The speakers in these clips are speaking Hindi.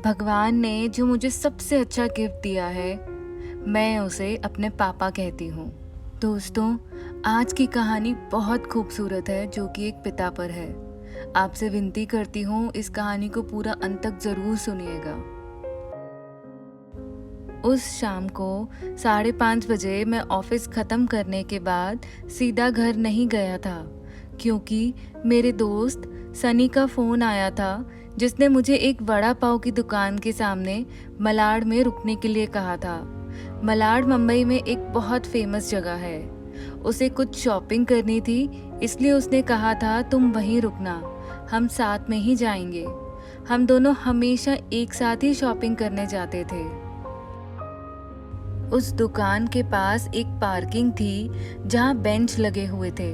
भगवान ने जो मुझे सबसे अच्छा गिफ्ट दिया है, मैं उसे अपने पापा कहती हूँ। दोस्तों, आज की कहानी बहुत खूबसूरत है, जो कि एक पिता पर है। आपसे विनती करती हूँ, इस कहानी को पूरा अंत तक ज़रूर सुनिएगा। उस शाम को 5:30 बजे मैं ऑफिस ख़त्म करने के बाद सीधा घर नहीं गया था, क्योंकि मेरे दोस्त सनी का फ़ोन आया था, जिसने मुझे एक वड़ा पाव की दुकान के सामने मलाड में रुकने के लिए कहा था। मलाड मुंबई में एक बहुत फेमस जगह है। उसे कुछ शॉपिंग करनी थी, इसलिए उसने कहा था तुम वहीं रुकना, हम साथ में ही जाएंगे। हम दोनों हमेशा एक साथ ही शॉपिंग करने जाते थे। उस दुकान के पास एक पार्किंग थी, जहाँ बेंच लगे हुए थे।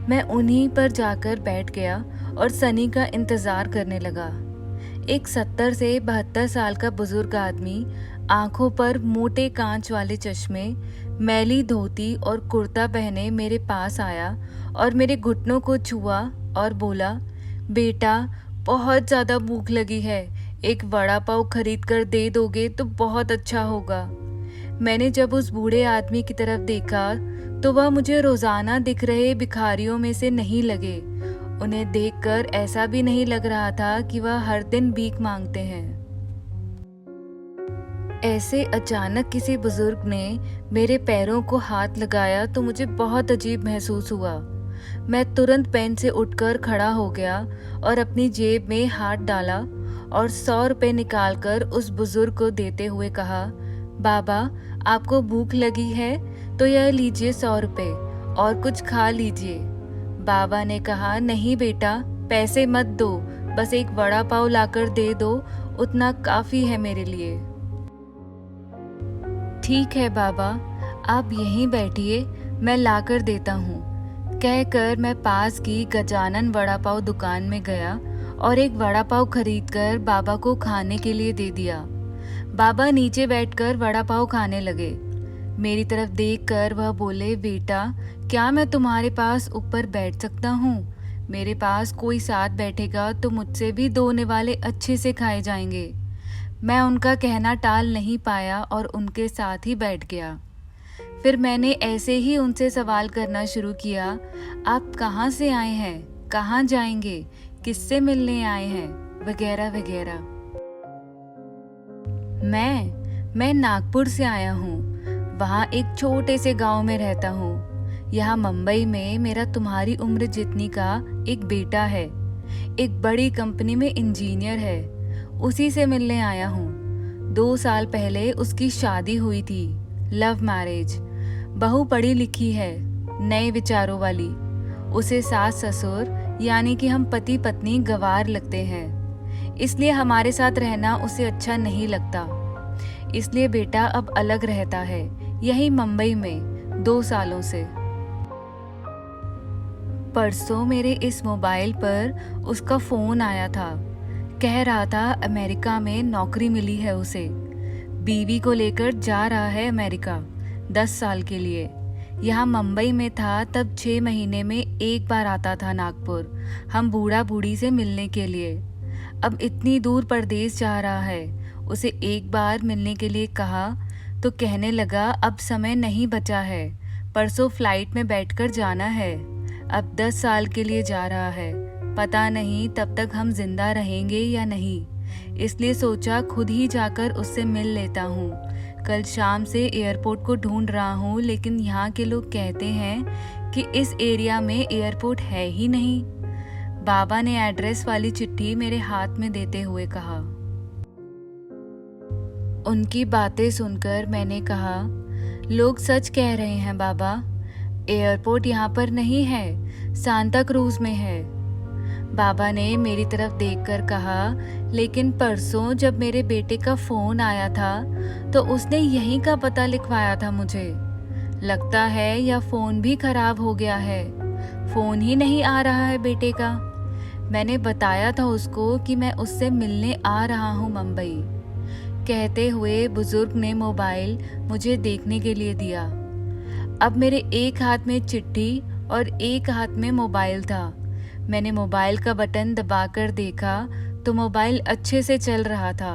मैं उन्हीं पर जाकर बैठ गया और सनी का इंतज़ार करने लगा। एक 70 से 72 साल का बुजुर्ग आदमी, आंखों पर मोटे कांच वाले चश्मे, मैली धोती और कुर्ता पहने मेरे पास आया और मेरे घुटनों को छुआ और बोला, बेटा, बहुत ज़्यादा भूख लगी है, एक वड़ा पाव खरीद कर दे दोगे तो बहुत अच्छा होगा। मैंने जब उस बूढ़े आदमी की तरफ देखा तो वह मुझे रोजाना दिख रहे भिखारियों में से नहीं लगे। उन्हें देखकर ऐसा भी नहीं लग रहा था कि वह हर दिन भीख मांगते हैं। ऐसे अचानक किसी बुजुर्ग ने मेरे पैरों को हाथ लगाया तो मुझे बहुत अजीब महसूस हुआ। मैं तुरंत पेन से उठकर खड़ा हो गया और अपनी जेब में हाथ डाला और 100 रुपये निकालकर उस बुजुर्ग को देते हुए कहा, बाबा, आपको भूख लगी है तो यह लीजिए 100 रुपये और कुछ खा लीजिए। बाबा ने कहा, नहीं बेटा, पैसे मत दो, बस एक वड़ा पाव लाकर दे दो, उतना काफ़ी है मेरे लिए। ठीक है बाबा, आप यहीं बैठिए, मैं लाकर देता हूँ, कहकर मैं पास की गजानन वड़ा पाव दुकान में गया और एक वड़ा पाव खरीदकर बाबा को खाने के लिए दे दिया। बाबा नीचे बैठकर वड़ा पाव खाने लगे। मेरी तरफ देखकर वह बोले, बेटा, क्या मैं तुम्हारे पास ऊपर बैठ सकता हूँ? मेरे पास कोई साथ बैठेगा तो मुझसे भी 2 निवाले अच्छे से खाए जाएंगे। मैं उनका कहना टाल नहीं पाया और उनके साथ ही बैठ गया। फिर मैंने ऐसे ही उनसे सवाल करना शुरू किया, आप कहाँ से आए हैं, कहाँ जाएंगे, किससे मिलने आए हैं, वगैरह वगैरह। मैं नागपुर से आया हूँ, वहाँ एक छोटे से गांव में रहता हूँ। यहाँ मुंबई में मेरा तुम्हारी उम्र जितनी का एक बेटा है, एक बड़ी कंपनी में इंजीनियर है, उसी से मिलने आया हूँ। 2 साल पहले उसकी शादी हुई थी, लव मैरिज। बहू पढ़ी लिखी है, नए विचारों वाली। उसे सास ससुर यानी कि हम पति पत्नी गंवार लगते हैं, इसलिए हमारे साथ रहना उसे अच्छा नहीं लगता। इसलिए बेटा अब अलग रहता है, यही मुंबई में 2 सालों से। परसों मेरे इस मोबाइल पर उसका फ़ोन आया था। कह रहा था अमेरिका में नौकरी मिली है उसे, बीवी को लेकर जा रहा है अमेरिका 10 साल के लिए। यहाँ मुंबई में था तब 6 महीने में एक बार आता था नागपुर, हम बूढ़ा बूढ़ी से मिलने के लिए। अब इतनी दूर परदेश जा रहा है, उसे एक बार मिलने के लिए कहा तो कहने लगा अब समय नहीं बचा है, परसों फ्लाइट में बैठकर जाना है। अब 10 साल के लिए जा रहा है, पता नहीं तब तक हम जिंदा रहेंगे या नहीं, इसलिए सोचा खुद ही जाकर उससे मिल लेता हूँ। कल शाम से एयरपोर्ट को ढूंढ रहा हूँ, लेकिन यहाँ के लोग कहते हैं कि इस एरिया में एयरपोर्ट है ही नहीं। बाबा ने एड्रेस वाली चिट्ठी मेरे हाथ में देते हुए कहा। उनकी बातें सुनकर मैंने कहा, लोग सच कह रहे हैं बाबा, एयरपोर्ट यहाँ पर नहीं है, सांता क्रूज में है। बाबा ने मेरी तरफ देखकर कहा, लेकिन परसों जब मेरे बेटे का फ़ोन आया था तो उसने यहीं का पता लिखवाया था मुझे। लगता है या फ़ोन भी खराब हो गया है, फ़ोन ही नहीं आ रहा है बेटे का। मैंने बताया था उसको कि मैं उससे मिलने आ रहा हूँ मुंबई। कहते हुए बुजुर्ग ने मोबाइल मुझे देखने के लिए दिया। अब मेरे एक हाथ में चिट्ठी और एक हाथ में मोबाइल था। मैंने मोबाइल का बटन दबाकर देखा तो मोबाइल अच्छे से चल रहा था।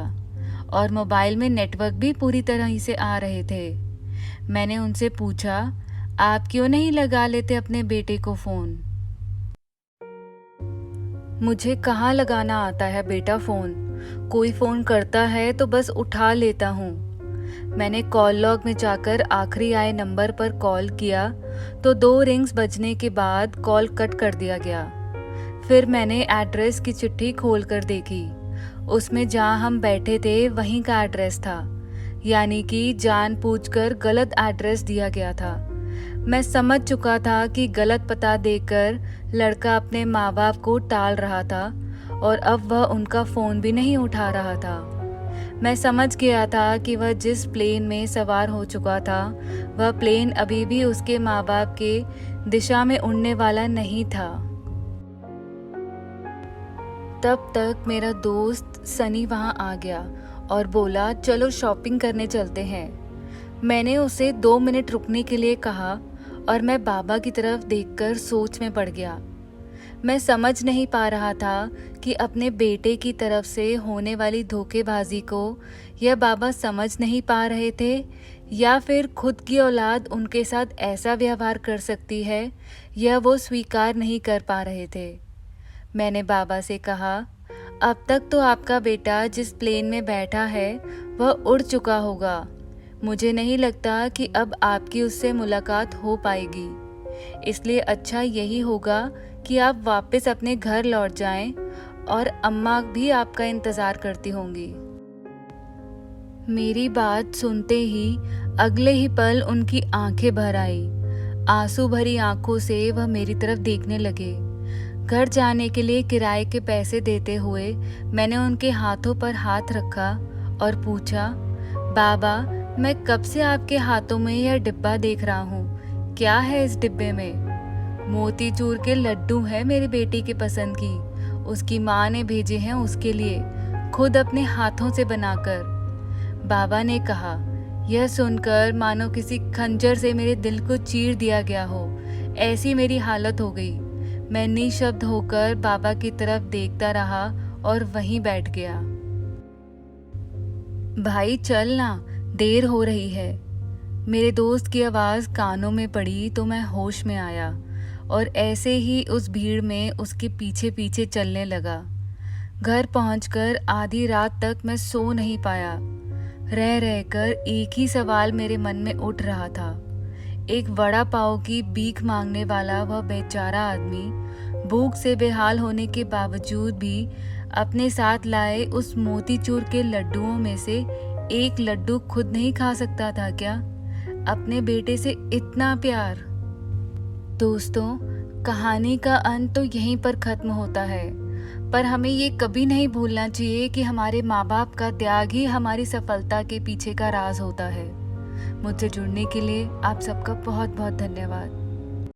और मोबाइल में नेटवर्क भी पूरी तरह से आ रहे थे। मैंने उनसे पूछा, आप क्यों नहीं लगा लेते अपने बेटे को फ़ोन? मुझे कहाँ लगाना आता है बेटा फ़ोन, कोई फ़ोन करता है तो बस उठा लेता हूँ। मैंने कॉल लॉग में जाकर आखिरी आए नंबर पर कॉल किया तो 2 रिंग्स बजने के बाद कॉल कट कर दिया गया। फिर मैंने एड्रेस की चिट्ठी खोल कर देखी, उसमें जहाँ हम बैठे थे वहीं का एड्रेस था, यानी कि जानबूझकर गलत एड्रेस दिया गया था। मैं समझ चुका था कि गलत पता देकर लड़का अपने माँ बाप को टाल रहा था और अब वह उनका फ़ोन भी नहीं उठा रहा था। मैं समझ गया था कि वह जिस प्लेन में सवार हो चुका था वह प्लेन अभी भी उसके माँ बाप के दिशा में उड़ने वाला नहीं था। तब तक मेरा दोस्त सनी वहाँ आ गया और बोला, चलो शॉपिंग करने चलते हैं। मैंने उसे 2 मिनट रुकने के लिए कहा और मैं बाबा की तरफ देखकर सोच में पड़ गया। मैं समझ नहीं पा रहा था कि अपने बेटे की तरफ से होने वाली धोखेबाजी को यह बाबा समझ नहीं पा रहे थे या फिर खुद की औलाद उनके साथ ऐसा व्यवहार कर सकती है यह वो स्वीकार नहीं कर पा रहे थे। मैंने बाबा से कहा, अब तक तो आपका बेटा जिस प्लेन में बैठा है वह उड़ चुका होगा। मुझे नहीं लगता कि अब आपकी उससे मुलाकात हो पाएगी, इसलिए अच्छा यही होगा कि आप वापस अपने घर लौट जाएं और अम्मा भी आपका इंतज़ार करती होंगी। मेरी बात सुनते ही अगले ही पल उनकी आंखें भर आई। आंसू भरी आंखों से वह मेरी तरफ देखने लगे। घर जाने के लिए किराए के पैसे देते हुए मैंने उनके हाथों पर हाथ रखा और पूछा, बाबा, मैं कब से आपके हाथों में यह डिब्बा देख रहा हूँ, क्या है इस डिब्बे में? मोतीचूर के लड्डू हैं मेरी बेटी की पसंद की, उसकी माँ ने भेजे हैं उसके लिए, खुद अपने हाथों से बनाकर। बाबा ने कहा। यह सुनकर मानो किसी खंजर से मेरे दिल को चीर दिया गया हो, ऐसी मेरी हालत हो गई। मैं निशब्द होकर बाबा की तरफ देखता रहा और वहीं बैठ गया। भाई चल ना, देर हो रही है। मेरे दोस्त की आवाज़ कानों में पड़ी तो मैं होश में आया और ऐसे ही उस भीड़ में उसके पीछे पीछे चलने लगा। घर पहुंचकर आधी रात तक मैं सो नहीं पाया। रह रहकर एक ही सवाल मेरे मन में उठ रहा था। एक वड़ा पाव की भीख मांगने वाला वह बेचारा आदमी भूख से बेहाल होने के बावजूद भी अपने साथ लाए उस मोतीचूर के लड्डुओं में से एक लड्डू खुद नहीं खा सकता था क्या? अपने बेटे से इतना प्यार। दोस्तों, कहानी का अंत तो यहीं पर खत्म होता है, पर हमें ये कभी नहीं भूलना चाहिए कि हमारे माँ बाप का त्याग ही हमारी सफलता के पीछे का राज होता है। मुझसे जुड़ने के लिए आप सबका बहुत बहुत धन्यवाद।